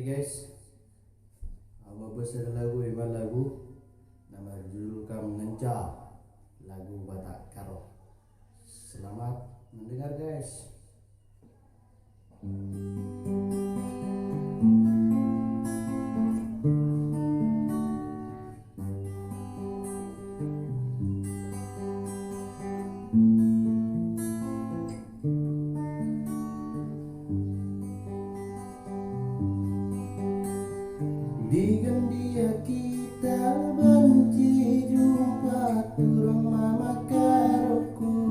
Oke guys, ada lagu iban lagu nama judul Kam Ngenca, lagu Batak Karo. Selamat mendengar guys. Dengan dia kita benci jumpa turang mama karoku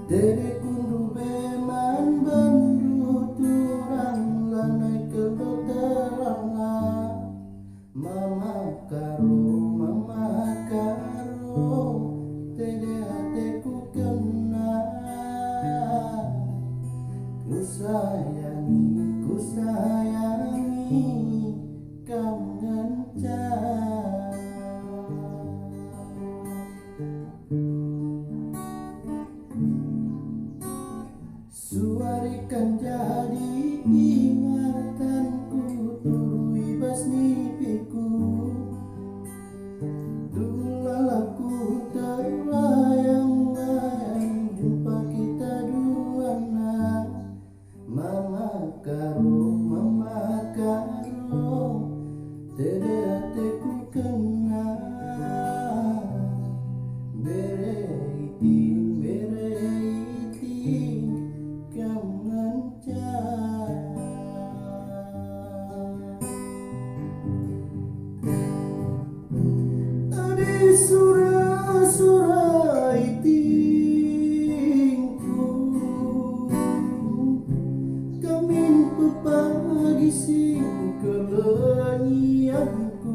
Tere kundu beman bandu turang lanai kelo teranga Mama karo tere hateku kena Ku sayangi Kam Ngenca. Suarikan jadi ingatanku turui bas mimpiku Dulu aku terbayang-bayang jumpa kita duana Mama karo tere hateku kena Bereiting Kam Ngenca. Adi surah itingku Kamin pepagi si kelenianku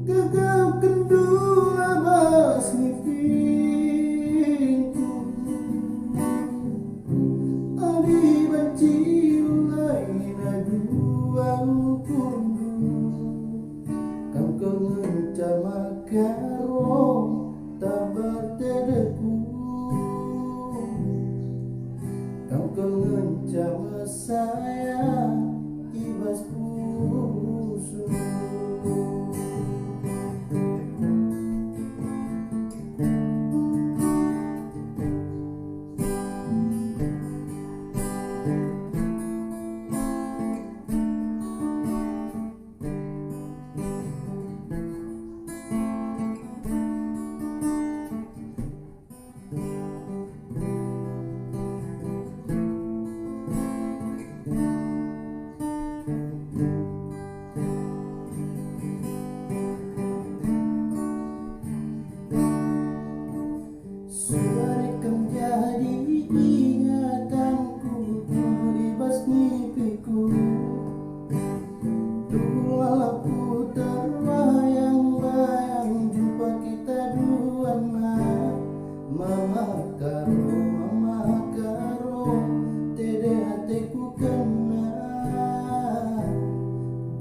Gagap kendua bas mimpiku Adi benci lain dua ukurmu Kam Ngenca makaro tabar tedeku Kam Ngenca mesaya ibas pusu Suarikan jadi ingatanku Ibas mimpiku Dulu aku terbayang-bayang jumpa kita duana Mama karo tere hateku kena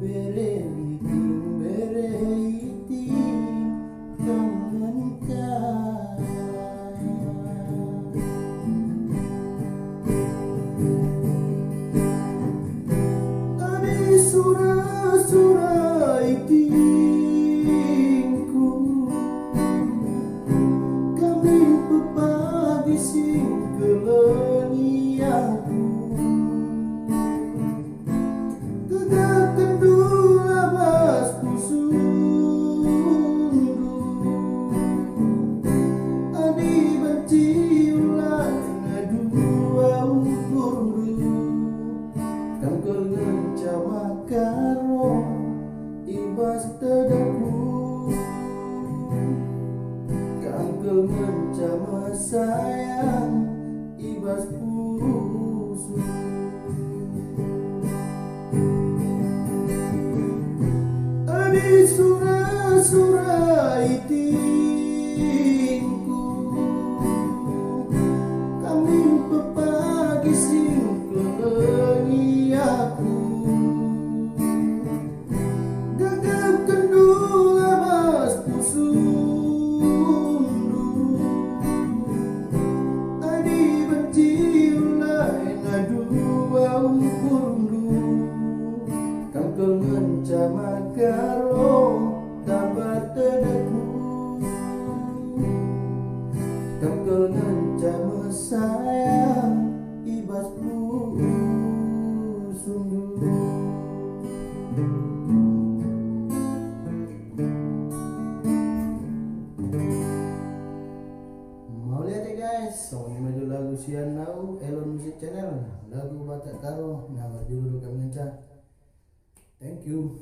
Bereiting Kam Ngenca. Surah itingku Kami pepagi sing kelenianku Tegak kendula bas pusundu Adi benci ulang dua ukurdu Kam Ngenca makaro ibas tedeku Kam Ngenca mesayang ibas pusu Adi surah itingku Kami pepagi sing keleniaku Gagap kendula bas pusundu Adi benci lain adu Angkel mencama karo kabar tedaku, angkel mencama sayang ibasku sungguh. Mau lihat ya guys, song ini lagu sian nau Elon Music Channel, lagu Batak Karo, nama judul kami. Thank you.